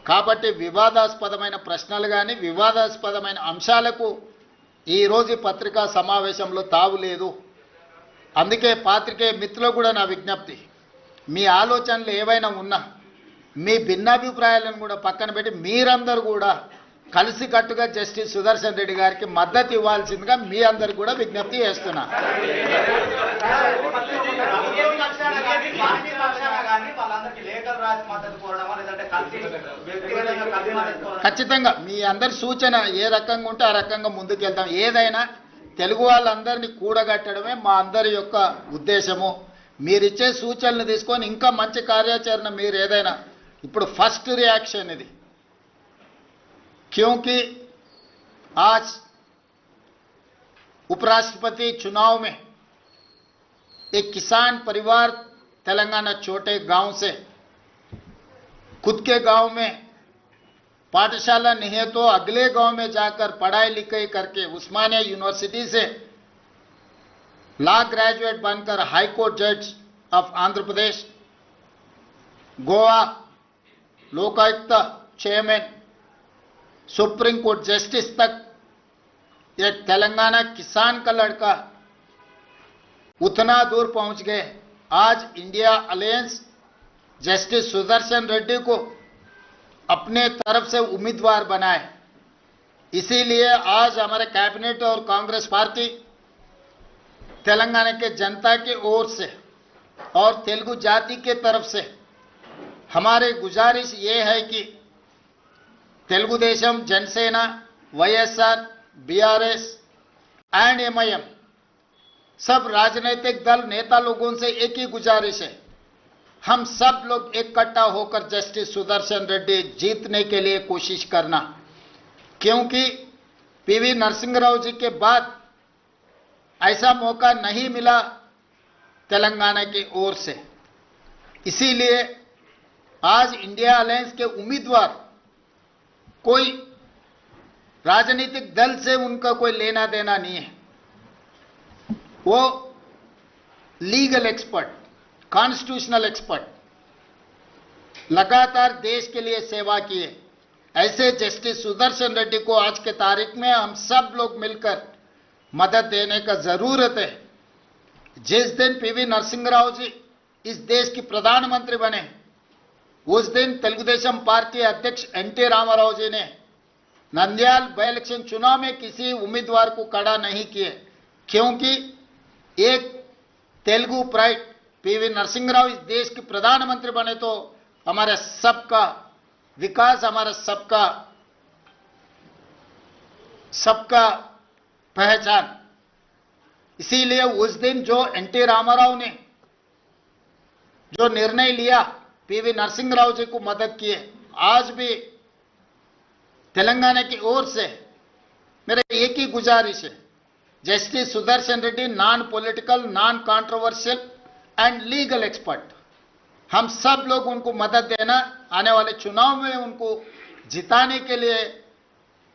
కాబట్టి వివాదాస్పదమైన ప్రశ్నలు కానీ వివాదాస్పదమైన అంశాలకు ఈ రోజు పత్రికా సమావేశంలో తావు లేదు. అందుకే పాత్రికేయ మిత్రులకు కూడా నా విజ్ఞప్తి, మీ ఆలోచనలు ఏవైనా ఉన్నా మీ భిన్నాభిప్రాయాలను కూడా పక్కన పెట్టి మీరందరూ కూడా కలిసికట్టుగా జస్టిస్ సుదర్శన్ రెడ్డి గారికి మద్దతు ఇవ్వాల్సిందిగా మీ అందరికి కూడా విజ్ఞప్తి చేస్తున్నా. ఖచ్చితంగా మీ అందరి సూచన ఏ రకంగా ఉంటే ఆ రకంగా ముందుకెళ్తాం. ఏదైనా తెలుగు వాళ్ళందరినీ కూడగట్టడమే మా అందరి యొక్క ఉద్దేశము. మీరిచ్చే సూచనలు తీసుకొని ఇంకా మంచి కార్యాచరణ మీరు ఏదైనా ఇప్పుడు ఫస్ట్ रिएक्शन ఇది, क्योंकि आज उपराष्ट्रपति चुनाव में एक किसान परिवार तेलंगाना छोटे गांव से खुद के गांव में पाठशाला नहीं है तो अगले गांव में जाकर पढ़ाई लिखाई करके उस्मानिया यूनिवर्सिटी से लॉ ग्रेजुएट बनकर हाई कोर्ट जज of Andhra Pradesh, Goa Lokayukta chairman, supreme court justice तक एक तेलंगाना किसान का लड़का उतना दूर पहुंच गए. आज India alliance justice Sudarshan Reddy को अपने तरफ से उम्मीदवार बनाए. इसीलिए आज हमारे कैबिनेट और कांग्रेस पार्टी तेलंगाना के जनता की ओर से और तेलुगु जाति के तरफ से हमारी गुजारिश ये है कि Telugu Desam, Jana Sena, YSR, BRS and MIM सब राजनीतिक दल नेता लोगों से एक ही गुजारिश है, हम सब लोग इकट्ठा होकर जस्टिस सुदर्शन रेड्डी जीतने के लिए कोशिश करना. क्योंकि पीवी नरसिंह राव जी के बाद ऐसा मौका नहीं मिला तेलंगाना की ओर से. इसीलिए आज इंडिया अलायंस के उम्मीदवार कोई राजनीतिक दल से उनका कोई लेना देना नहीं है. वो लीगल एक्सपर्ट, कॉन्स्टिट्यूशनल एक्सपर्ट, लगातार देश के लिए सेवा किए. ऐसे जस्टिस सुदर्शन रेड्डी को आज के तारीख में हम सब लोग मिलकर मदद देने का जरूरत है. जिस दिन पीवी नरसिंह राव जी इस देश की प्रधानमंत्री बने उस दिन तेलुगुदेशम पार्टी अध्यक्ष एनटी रामाराव जी ने नंदयाल बाई इलेक्शन चुनाव में किसी उम्मीदवार को खड़ा नहीं किए, क्योंकि एक तेलुगु प्राइड पीवी नरसिंह राव इस देश के प्रधानमंत्री बने तो हमारे सबका विकास, हमारा सबका पहचान. इसीलिए उस दिन जो एनटी रामाराव ने जो निर्णय लिया, पीवी नरसिंह राव जी को मदद किए, आज भी तेलंगाना की ओर से मेरा एक ही गुजारिश है, justice Sudarshan Reddy non political, non controversial and legal expert, हम सब लोग उनको मदद देना. आने वाले चुनाव में उनको जिताने के लिए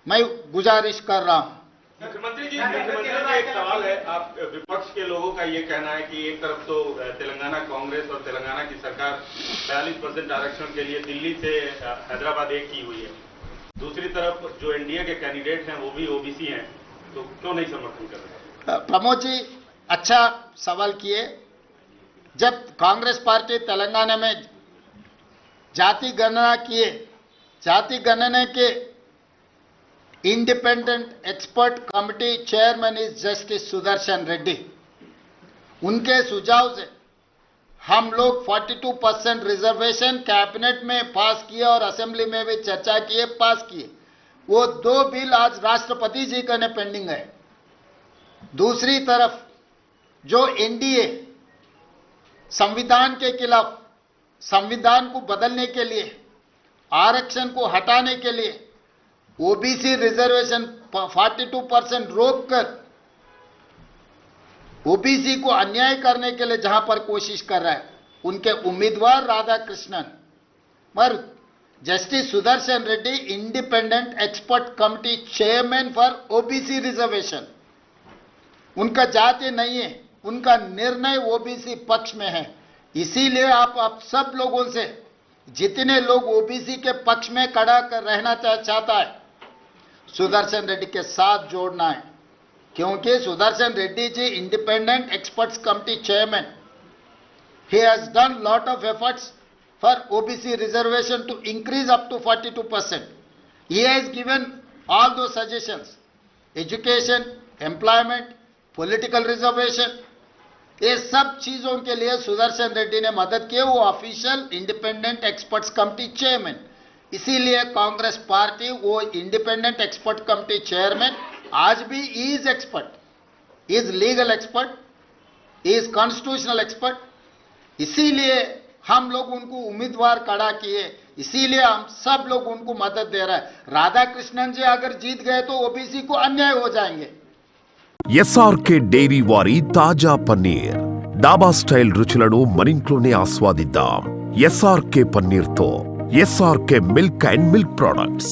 मैं गुजारिश कर रहा हूं. मुख्यमंत्री जी एक सवाल है, आप विपक्ष के लोगों का ये कहना है कि एक तरफ तो तेलंगाना कांग्रेस और तेलंगाना की सरकार 42% आरक्षण के लिए दिल्ली से हैदराबाद एक की हुई है, दूसरी तरफ जो एनडीए के कैंडिडेट हैं वो भी ओबीसी हैं, तो क्यों नहीं समर्थन कर रहे? प्रमोद जी अच्छा सवाल किए. जब कांग्रेस पार्टी तेलंगाना में जाति गणना किए, जाति गणना के independent expert committee chairman is justice Sudarshan Reddy. उनके सुझाव से हम लोग 42% रिजर्वेशन कैबिनेट में पास किए और असेंबली में भी चर्चा किए, पास किए. वो 2 बिल आज राष्ट्रपति जी का ने पेंडिंग है. दूसरी तरफ जो एनडीए संविधान के खिलाफ, संविधान को बदलने के लिए, आरक्षण को हटाने के लिए ओबीसी रिजर्वेशन 42% रोककर ओबीसी को अन्याय करने के लिए जहां पर कोशिश कर रहा है, उनके उम्मीदवार राधा कृष्णन पर justice Sudarshan Reddy independent expert committee chairman for OBC reservation. उनका जाति नहीं है, उनका निर्णय ओबीसी पक्ष में है. इसीलिए आप सब लोगों से जितने लोग ओबीसी के पक्ष में खड़ा कर रहना चाहता है, सुदर्शन रेड्डी के साथ जोड़ना है, क्योंकि Sudarshan Reddy ji independent experts committee chairman, he has done lot of efforts for OBC reservation to increase up to 42%. He has given all those suggestions, education, employment, political reservation, ये सब चीजों के लिए सुदर्शन रेड्डी ने मदद की, वो official independent experts committee chairman. इसीलिए कांग्रेस पार्टी वो इंडिपेंडेंट एक्सपर्ट कमिटी चेयरमैन आज भी is expert, is legal expert, is constitutional expert. इसीलिए हम लोग उनको उम्मीदवार खड़ा किए, इसीलिए हम सब लोग उनको मदद दे रहे हैं। राधा कृष्णन जी अगर जीत गए तो ओबीसी को अन्याय हो जाएंगे। ఎస్ఆర్కే డైరీ వారి తాజా పన్నీర్, డాబా స్టైల్ రుచులను మనింట్లోనే ఆస్వాదిద్దాం. ఎస్ఆర్కే పన్నీర్తో S R K milk and milk products.